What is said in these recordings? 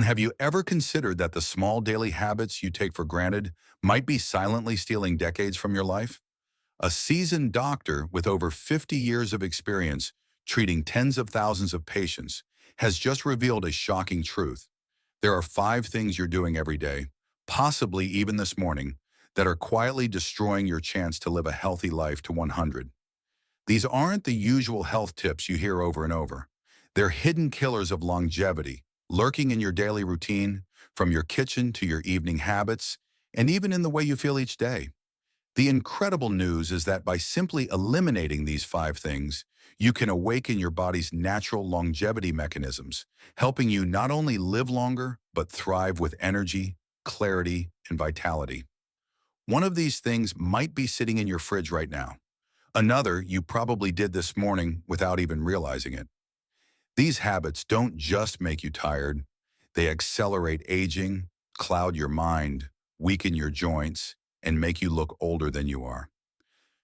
Have you ever considered that the small daily habits you take for granted might be silently stealing decades from your life? A seasoned doctor with over 50 years of experience treating tens of thousands of patients has just revealed a shocking truth. There are 5 things you're doing every day, possibly even this morning, that are quietly destroying your chance to live a healthy life to 100. These aren't the usual health tips you hear over and over. They're hidden killers of longevity, lurking in your daily routine, from your kitchen to your evening habits, and even in the way you feel each day. The incredible news is that by simply eliminating these 5 things, you can awaken your body's natural longevity mechanisms, helping you not only live longer, but thrive with energy, clarity, and vitality. One of these things might be sitting in your fridge right now. Another you probably did this morning without even realizing it. These habits don't just make you tired, they accelerate aging, cloud your mind, weaken your joints, and make you look older than you are.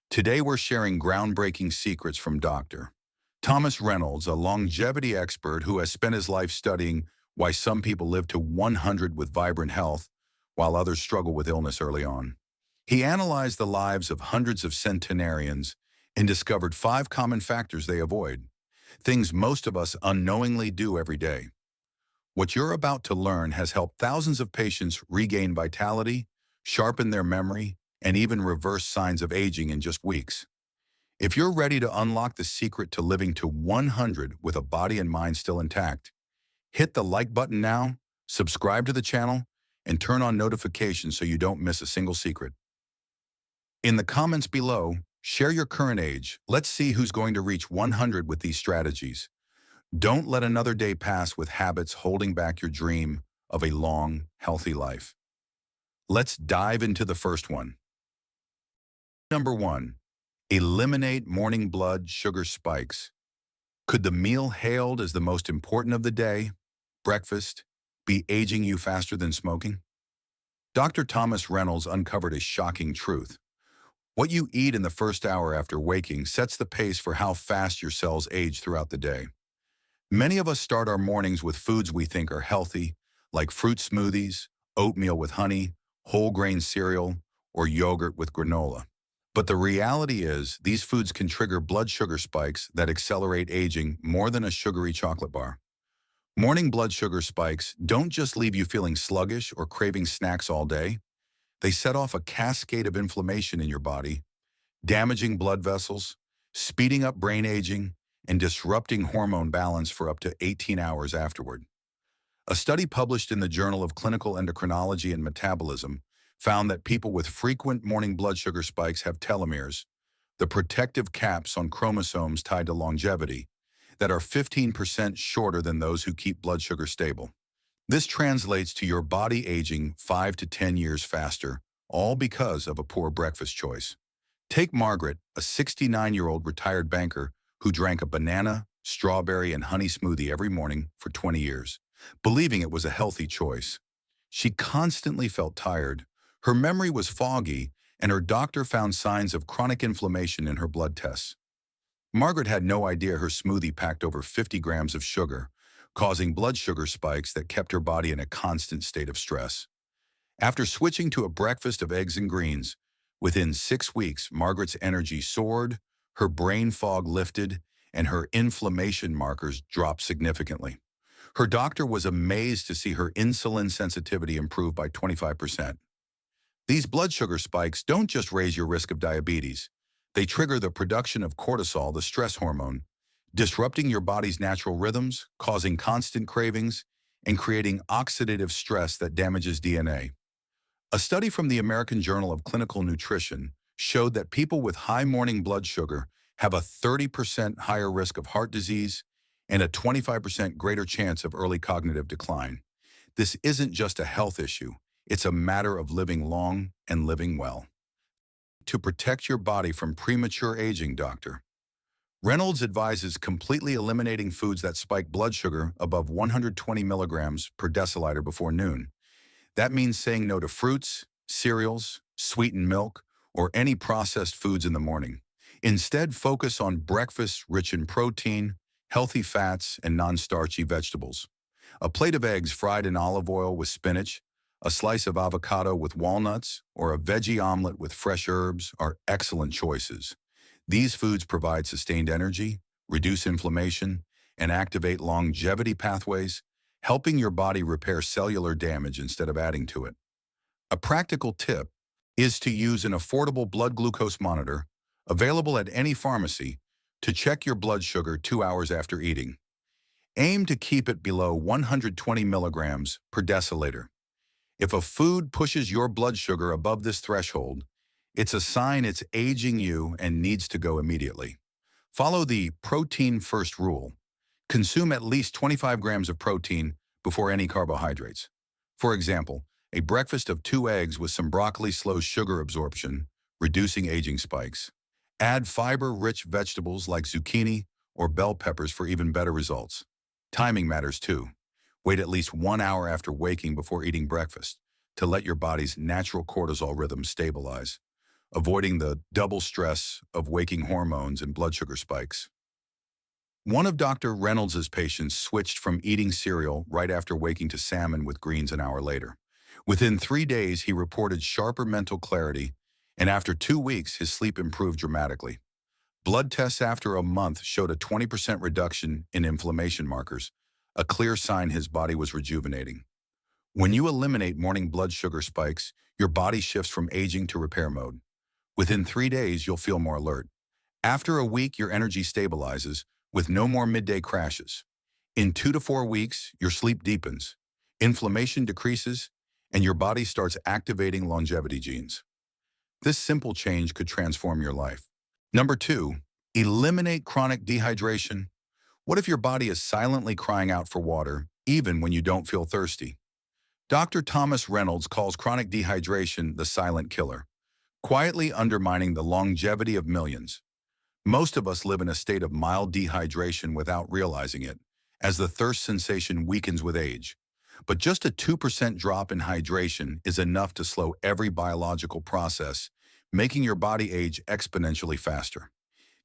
Today we're sharing groundbreaking secrets from Dr. Thomas Reynolds, a longevity expert who has spent his life studying why some people live to 100 with vibrant health, while others struggle with illness early on. He analyzed the lives of hundreds of centenarians and discovered 5 common factors they avoid, things most of us unknowingly do every day. What you're about to learn has helped thousands of patients regain vitality, sharpen their memory, and even reverse signs of aging in just weeks. If you're ready to unlock the secret to living to 100 with a body and mind still intact, hit the like button now, subscribe to the channel, and turn on notifications so you don't miss a single secret. In the comments below, share your current age. Let's see who's going to reach 100 with these strategies. Don't let another day pass with habits holding back your dream of a long, healthy life. Let's dive into the first one. Number 1. Eliminate morning blood sugar spikes. Could the meal hailed as the most important of the day, breakfast, be aging you faster than smoking? Dr. Thomas Reynolds uncovered a shocking truth. What you eat in the first hour after waking sets the pace for how fast your cells age throughout the day. Many of us start our mornings with foods we think are healthy, like fruit smoothies, oatmeal with honey, whole grain cereal, or yogurt with granola. But the reality is, these foods can trigger blood sugar spikes that accelerate aging more than a sugary chocolate bar. Morning blood sugar spikes don't just leave you feeling sluggish or craving snacks all day. They set off a cascade of inflammation in your body, damaging blood vessels, speeding up brain aging, and disrupting hormone balance for up to 18 hours afterward. A study published in the Journal of Clinical Endocrinology and Metabolism found that people with frequent morning blood sugar spikes have telomeres, the protective caps on chromosomes tied to longevity, that are 15% shorter than those who keep blood sugar stable. This translates to your body aging 5 to 10 years faster, all because of a poor breakfast choice. Take Margaret, a 69-year-old retired banker who drank a banana, strawberry, and honey smoothie every morning for 20 years, believing it was a healthy choice. She constantly felt tired, her memory was foggy, and her doctor found signs of chronic inflammation in her blood tests. Margaret had no idea her smoothie packed over 50 grams of sugar, causing blood sugar spikes that kept her body in a constant state of stress. After switching to a breakfast of eggs and greens, within 6 weeks, Margaret's energy soared, her brain fog lifted, and her inflammation markers dropped significantly. Her doctor was amazed to see her insulin sensitivity improve by 25%. These blood sugar spikes don't just raise your risk of diabetes. They trigger the production of cortisol, the stress hormone, disrupting your body's natural rhythms, causing constant cravings, and creating oxidative stress that damages DNA. A study from the American Journal of Clinical Nutrition showed that people with high morning blood sugar have a 30% higher risk of heart disease and a 25% greater chance of early cognitive decline. This isn't just a health issue, it's a matter of living long and living well. To protect your body from premature aging, Dr. Reynolds advises completely eliminating foods that spike blood sugar above 120 milligrams per deciliter before noon. That means saying no to fruits, cereals, sweetened milk, or any processed foods in the morning. Instead, focus on breakfasts rich in protein, healthy fats, and non-starchy vegetables. A plate of eggs fried in olive oil with spinach, a slice of avocado with walnuts, or a veggie omelet with fresh herbs are excellent choices. These foods provide sustained energy, reduce inflammation, and activate longevity pathways, helping your body repair cellular damage instead of adding to it. A practical tip is to use an affordable blood glucose monitor, available at any pharmacy, to check your blood sugar 2 hours after eating. Aim to keep it below 120 milligrams per deciliter. If a food pushes your blood sugar above this threshold, it's a sign it's aging you and needs to go immediately. Follow the protein first rule. Consume at least 25 grams of protein before any carbohydrates. For example, a breakfast of 2 eggs with some broccoli slows sugar absorption, reducing aging spikes. Add fiber-rich vegetables like zucchini or bell peppers for even better results. Timing matters too. Wait at least 1 hour after waking before eating breakfast to let your body's natural cortisol rhythm stabilize, avoiding the double stress of waking hormones and blood sugar spikes. One of Dr. Reynolds' patients switched from eating cereal right after waking to salmon with greens an hour later. Within 3 days, he reported sharper mental clarity, and after 2 weeks, his sleep improved dramatically. Blood tests after a month showed a 20% reduction in inflammation markers, a clear sign his body was rejuvenating. When you eliminate morning blood sugar spikes, your body shifts from aging to repair mode. Within 3 days, you'll feel more alert. After a week, your energy stabilizes, with no more midday crashes. In 2 to 4 weeks, your sleep deepens, inflammation decreases, and your body starts activating longevity genes. This simple change could transform your life. Number 2, eliminate chronic dehydration. What if your body is silently crying out for water, even when you don't feel thirsty? Dr. Thomas Reynolds calls chronic dehydration the silent killer, quietly undermining the longevity of millions. Most of us live in a state of mild dehydration without realizing it, as the thirst sensation weakens with age. But just a 2% drop in hydration is enough to slow every biological process, making your body age exponentially faster.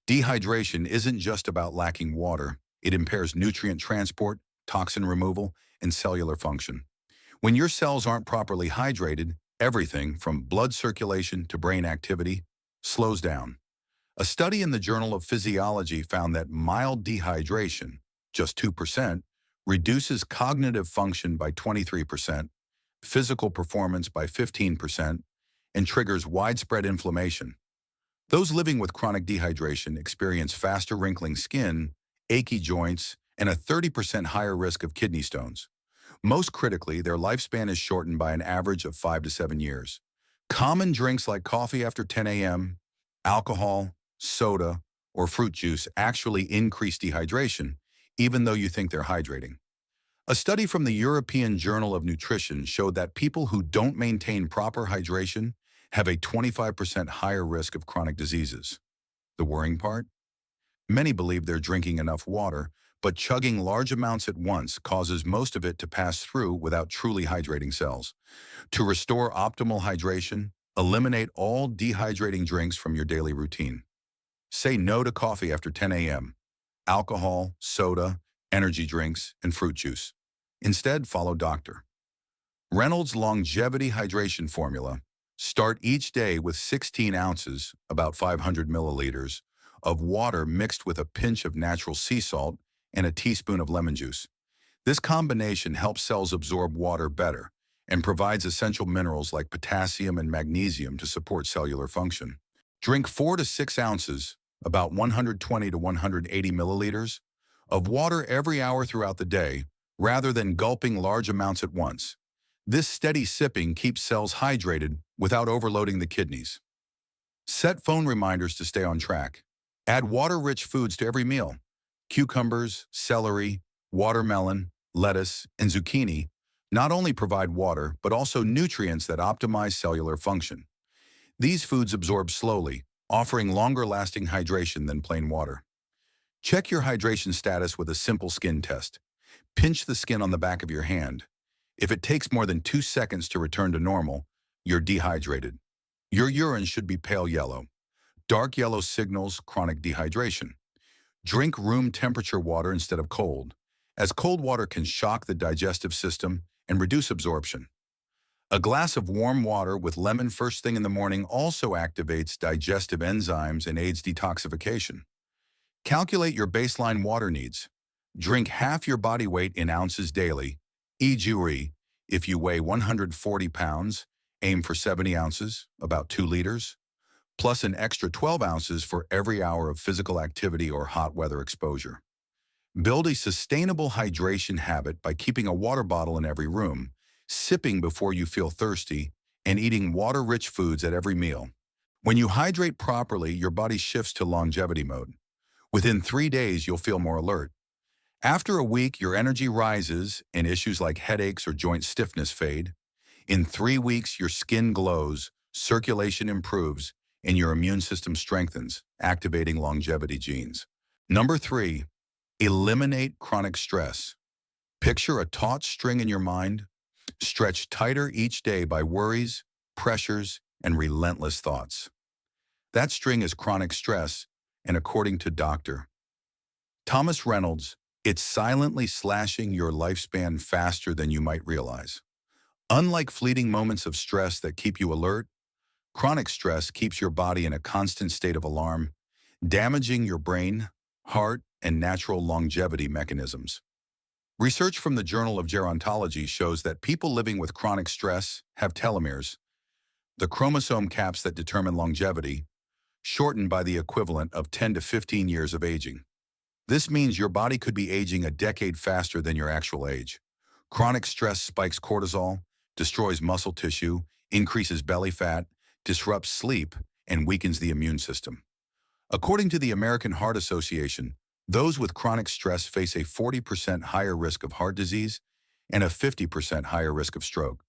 Dehydration isn't just about lacking water. It impairs nutrient transport, toxin removal, and cellular function. When your cells aren't properly hydrated, everything from blood circulation to brain activity slows down. A study in the Journal of Physiology found that mild dehydration, just 2%, reduces cognitive function by 23%, physical performance by 15%, and triggers widespread inflammation. Those living with chronic dehydration experience faster wrinkling skin, achy joints, and a 30% higher risk of kidney stones. Most critically, their lifespan is shortened by an average of 5 to 7 years. Common drinks like coffee after 10 a.m., alcohol, soda, or fruit juice actually increase dehydration, even though you think they're hydrating. A study from the European Journal of Nutrition showed that people who don't maintain proper hydration have a 25% higher risk of chronic diseases. The worrying part? Many believe they're drinking enough water, but chugging large amounts at once causes most of it to pass through without truly hydrating cells. To restore optimal hydration, eliminate all dehydrating drinks from your daily routine. Say no to coffee after 10 a.m., alcohol, soda, energy drinks, and fruit juice. Instead, follow Dr. Reynolds' longevity hydration formula. Start each day with 16 ounces, about 500 milliliters, of water mixed with a pinch of natural sea salt and a teaspoon of lemon juice. This combination helps cells absorb water better and provides essential minerals like potassium and magnesium to support cellular function. Drink 4 to 6 ounces, about 120 to 180 milliliters, of water every hour throughout the day, rather than gulping large amounts at once. This steady sipping keeps cells hydrated without overloading the kidneys. Set phone reminders to stay on track. Add water-rich foods to every meal. Cucumbers, celery, watermelon, lettuce, and zucchini not only provide water, but also nutrients that optimize cellular function. These foods absorb slowly, offering longer-lasting hydration than plain water. Check your hydration status with a simple skin test. Pinch the skin on the back of your hand. If it takes more than 2 seconds to return to normal, you're dehydrated. Your urine should be pale yellow. Dark yellow signals chronic dehydration. Drink room temperature water instead of cold, as cold water can shock the digestive system and reduce absorption. A glass of warm water with lemon first thing in the morning also activates digestive enzymes and aids detoxification. Calculate your baseline water needs. Drink half your body weight in ounces daily, e.g., if you weigh 140 pounds, aim for 70 ounces, about 2 liters, plus an extra 12 ounces for every hour of physical activity or hot weather exposure. Build a sustainable hydration habit by keeping a water bottle in every room, sipping before you feel thirsty, and eating water-rich foods at every meal. When you hydrate properly, your body shifts to longevity mode. Within 3 days, you'll feel more alert. After a week, your energy rises and issues like headaches or joint stiffness fade. In 3 weeks, your skin glows, circulation improves, and your immune system strengthens, activating longevity genes. Number 3, eliminate chronic stress. Picture a taut string in your mind, stretched tighter each day by worries, pressures, and relentless thoughts. That string is chronic stress, and according to Dr. Thomas Reynolds, it's silently slashing your lifespan faster than you might realize. Unlike fleeting moments of stress that keep you alert, chronic stress keeps your body in a constant state of alarm, damaging your brain, heart, and natural longevity mechanisms. Research from the Journal of Gerontology shows that people living with chronic stress have telomeres, the chromosome caps that determine longevity, shortened by the equivalent of 10 to 15 years of aging. This means your body could be aging a decade faster than your actual age. Chronic stress spikes cortisol, destroys muscle tissue, increases belly fat, disrupts sleep, and weakens the immune system. According to the American Heart Association, those with chronic stress face a 40% higher risk of heart disease and a 50% higher risk of stroke.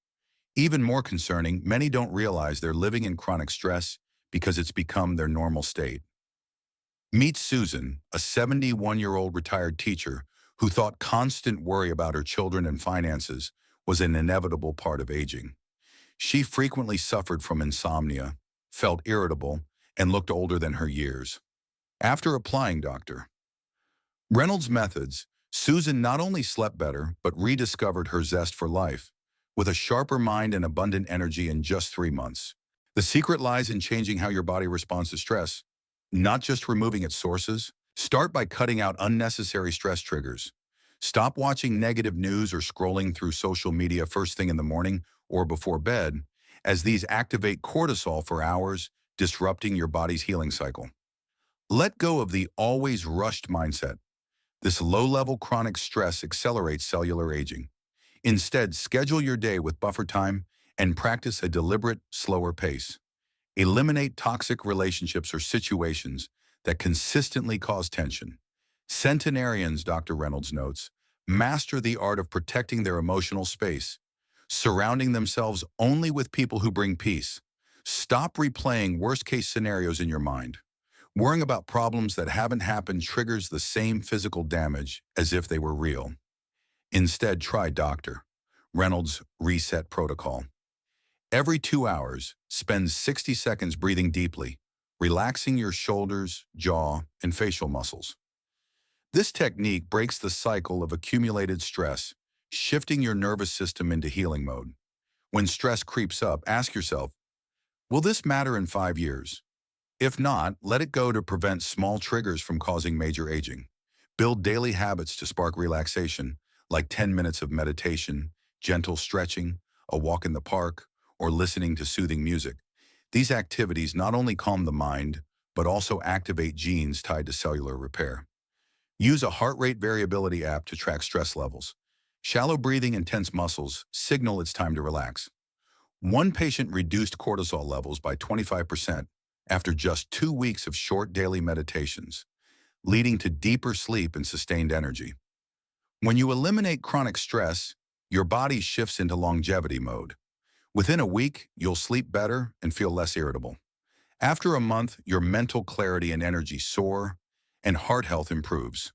Even more concerning, many don't realize they're living in chronic stress because it's become their normal state. Meet Susan, a 71-year-old retired teacher who thought constant worry about her children and finances was an inevitable part of aging. She frequently suffered from insomnia, felt irritable, and looked older than her years. After applying Dr. Reynolds' methods, Susan not only slept better, but rediscovered her zest for life, with a sharper mind and abundant energy in just 3 months. The secret lies in changing how your body responds to stress, not just removing its sources. Start by cutting out unnecessary stress triggers. Stop watching negative news or scrolling through social media first thing in the morning or before bed, as these activate cortisol for hours, disrupting your body's healing cycle. Let go of the always rushed mindset. This low-level chronic stress accelerates cellular aging. Instead, schedule your day with buffer time and practice a deliberate, slower pace. Eliminate toxic relationships or situations that consistently cause tension. Centenarians, Dr. Reynolds notes, master the art of protecting their emotional space, surrounding themselves only with people who bring peace. Stop replaying worst-case scenarios in your mind. Worrying about problems that haven't happened triggers the same physical damage as if they were real. Instead, try Dr. Reynolds' Reset Protocol. Every 2 hours, spend 60 seconds breathing deeply, relaxing your shoulders, jaw, and facial muscles. This technique breaks the cycle of accumulated stress, shifting your nervous system into healing mode. When stress creeps up, ask yourself, will this matter in 5 years? If not, let it go to prevent small triggers from causing major aging. Build daily habits to spark relaxation, like 10 minutes of meditation, gentle stretching, a walk in the park, or listening to soothing music. These activities not only calm the mind, but also activate genes tied to cellular repair. Use a heart rate variability app to track stress levels. Shallow breathing and tense muscles signal it's time to relax. One patient reduced cortisol levels by 25% after just 2 weeks of short daily meditations, leading to deeper sleep and sustained energy. When you eliminate chronic stress, your body shifts into longevity mode. Within a week, you'll sleep better and feel less irritable. After a month, your mental clarity and energy soar, and heart health improves.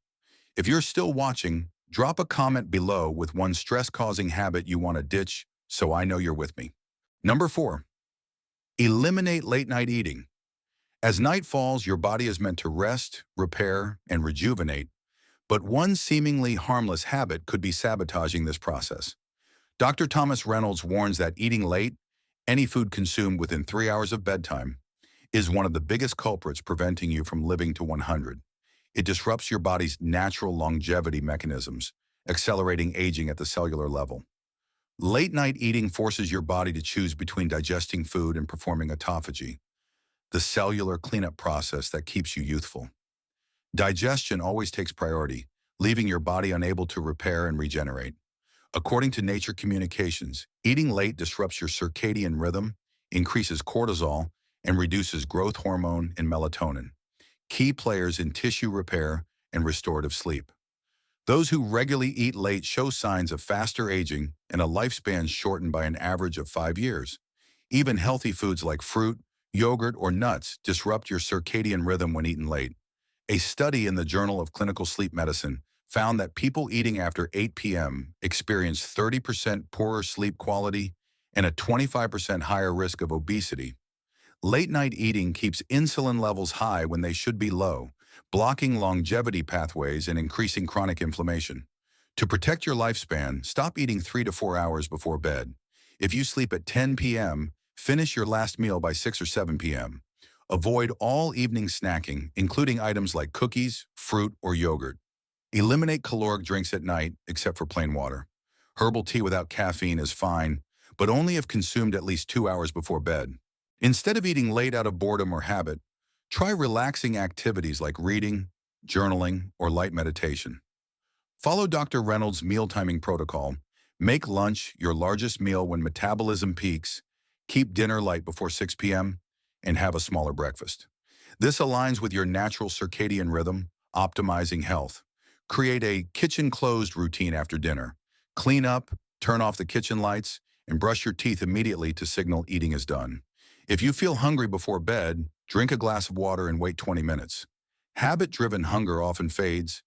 If you're still watching, drop a comment below with one stress-causing habit you want to ditch so I know you're with me. Number 4, eliminate late-night eating. As night falls, your body is meant to rest, repair, and rejuvenate, but one seemingly harmless habit could be sabotaging this process. Dr. Thomas Reynolds warns that eating late, any food consumed within 3 hours of bedtime, is one of the biggest culprits preventing you from living to 100. It disrupts your body's natural longevity mechanisms, accelerating aging at the cellular level. Late night eating forces your body to choose between digesting food and performing autophagy, the cellular cleanup process that keeps you youthful. Digestion always takes priority, leaving your body unable to repair and regenerate. According to Nature Communications, eating late disrupts your circadian rhythm, increases cortisol, and reduces growth hormone and melatonin, key players in tissue repair and restorative sleep. Those who regularly eat late show signs of faster aging and a lifespan shortened by an average of 5 years. Even healthy foods like fruit, yogurt, or nuts disrupt your circadian rhythm when eaten late. A study in the Journal of Clinical Sleep Medicine found that people eating after 8 p.m. experience 30% poorer sleep quality and a 25% higher risk of obesity. Late-night eating keeps insulin levels high when they should be low, blocking longevity pathways and increasing chronic inflammation. To protect your lifespan, stop eating 3 to 4 hours before bed. If you sleep at 10 p.m., finish your last meal by 6 or 7 p.m. Avoid all evening snacking, including items like cookies, fruit, or yogurt. Eliminate caloric drinks at night, except for plain water. Herbal tea without caffeine is fine, but only if consumed at least 2 hours before bed. Instead of eating late out of boredom or habit, try relaxing activities like reading, journaling, or light meditation. Follow Dr. Reynolds' meal timing protocol. Make lunch your largest meal when metabolism peaks, keep dinner light before 6 p.m., and have a smaller breakfast. This aligns with your natural circadian rhythm, optimizing health. Create a kitchen-closed routine after dinner. Clean up, turn off the kitchen lights, and brush your teeth immediately to signal eating is done. If you feel hungry before bed, drink a glass of water and wait 20 minutes. Habit-driven hunger often fades,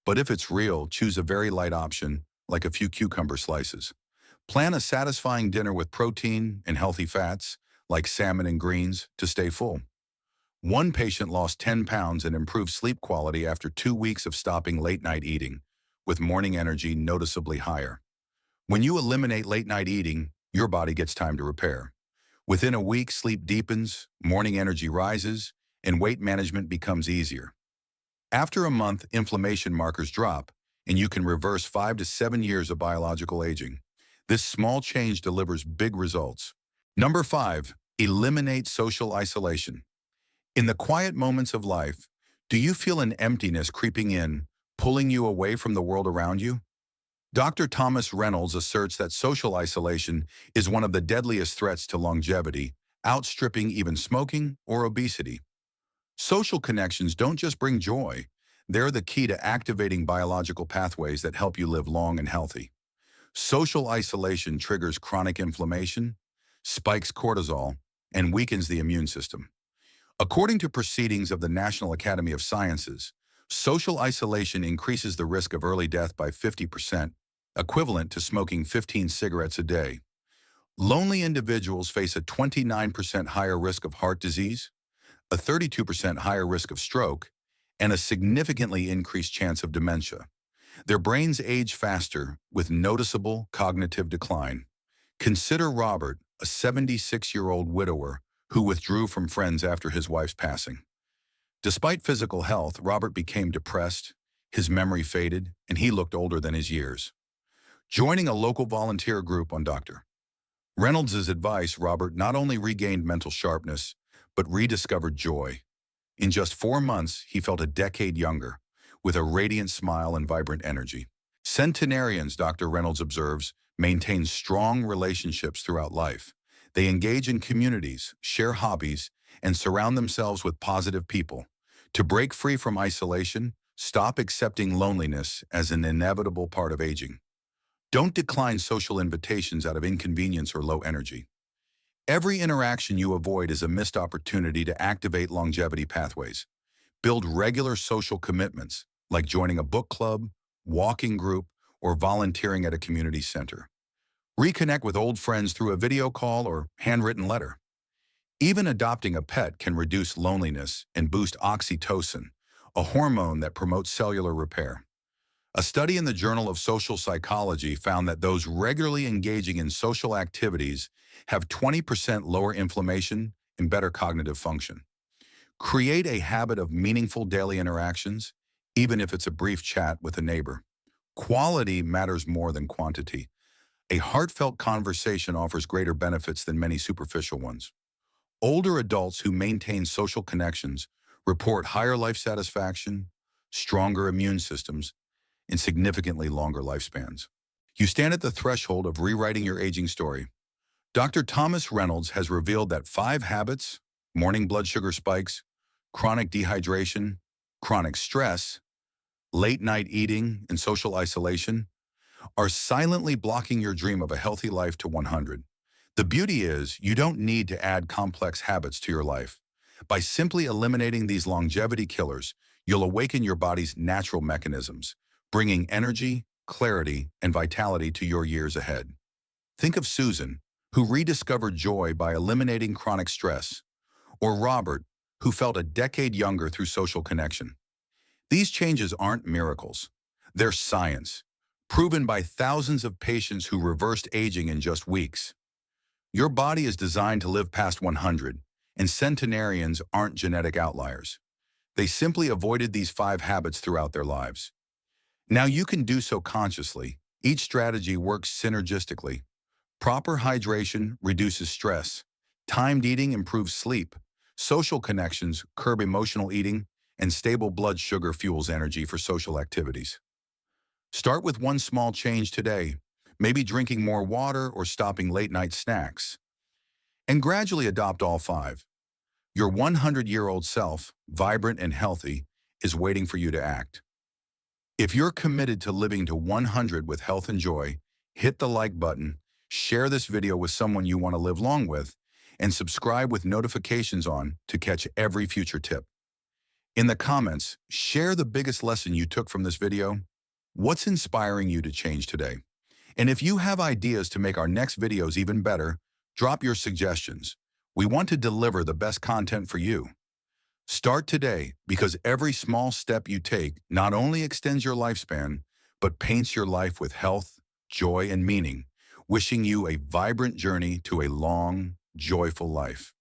but if it's real, choose a very light option, like a few cucumber slices. Plan a satisfying dinner with protein and healthy fats, like salmon and greens, to stay full. One patient lost 10 pounds and improved sleep quality after 2 weeks of stopping late-night eating, with morning energy noticeably higher. When you eliminate late-night eating, your body gets time to repair. Within a week, sleep deepens, morning energy rises, and weight management becomes easier. After a month, inflammation markers drop, and you can reverse 5 to 7 years of biological aging. This small change delivers big results. Number 5, eliminate social isolation. In the quiet moments of life, do you feel an emptiness creeping in, pulling you away from the world around you? Dr. Thomas Reynolds asserts that social isolation is one of the deadliest threats to longevity, outstripping even smoking or obesity. Social connections don't just bring joy, they're the key to activating biological pathways that help you live long and healthy. Social isolation triggers chronic inflammation, spikes cortisol, and weakens the immune system. According to proceedings of the National Academy of Sciences, social isolation increases the risk of early death by 50%, equivalent to smoking 15 cigarettes a day. Lonely individuals face a 29% higher risk of heart disease, a 32% higher risk of stroke, and a significantly increased chance of dementia. Their brains age faster with noticeable cognitive decline. Consider Robert, a 76-year-old widower who withdrew from friends after his wife's passing. Despite physical health, Robert became depressed, his memory faded, and he looked older than his years. Joining a local volunteer group on Dr. Reynolds' advice, Robert not only regained mental sharpness, but rediscovered joy. In just 4 months, he felt a decade younger, with a radiant smile and vibrant energy. Centenarians, Dr. Reynolds observes, maintain strong relationships throughout life. They engage in communities, share hobbies, and surround themselves with positive people. To break free from isolation, stop accepting loneliness as an inevitable part of aging. Don't decline social invitations out of inconvenience or low energy. Every interaction you avoid is a missed opportunity to activate longevity pathways. Build regular social commitments, like joining a book club, walking group, or volunteering at a community center. Reconnect with old friends through a video call or handwritten letter. Even adopting a pet can reduce loneliness and boost oxytocin, a hormone that promotes cellular repair. A study in the Journal of Social Psychology found that those regularly engaging in social activities have 20% lower inflammation and better cognitive function. Create a habit of meaningful daily interactions, even if it's a brief chat with a neighbor. Quality matters more than quantity. A heartfelt conversation offers greater benefits than many superficial ones. Older adults who maintain social connections report higher life satisfaction, stronger immune systems, and significantly longer lifespans. You stand at the threshold of rewriting your aging story. Dr. Thomas Reynolds has revealed that 5 habits, morning blood sugar spikes, chronic dehydration, chronic stress, late night eating, and social isolation, are silently blocking your dream of a healthy life to 100. The beauty is, you don't need to add complex habits to your life. By simply eliminating these longevity killers, you'll awaken your body's natural mechanisms, bringing energy, clarity, and vitality to your years ahead. Think of Susan, who rediscovered joy by eliminating chronic stress, or Robert, who felt a decade younger through social connection. These changes aren't miracles. They're science, proven by thousands of patients who reversed aging in just weeks. Your body is designed to live past 100, and centenarians aren't genetic outliers. They simply avoided these 5 habits throughout their lives. Now you can do so consciously. Each strategy works synergistically. Proper hydration reduces stress. Timed eating improves sleep. Social connections curb emotional eating, and stable blood sugar fuels energy for social activities. Start with one small change today, maybe drinking more water or stopping late-night snacks, and gradually adopt all 5. Your 100-year-old self, vibrant and healthy, is waiting for you to act. If you're committed to living to 100 with health and joy, hit the like button, share this video with someone you want to live long with, and subscribe with notifications on to catch every future tip. In the comments, share the biggest lesson you took from this video. What's inspiring you to change today? And if you have ideas to make our next videos even better, drop your suggestions. We want to deliver the best content for you. Start today, because every small step you take not only extends your lifespan, but paints your life with health, joy, and meaning. Wishing you a vibrant journey to a long, joyful life.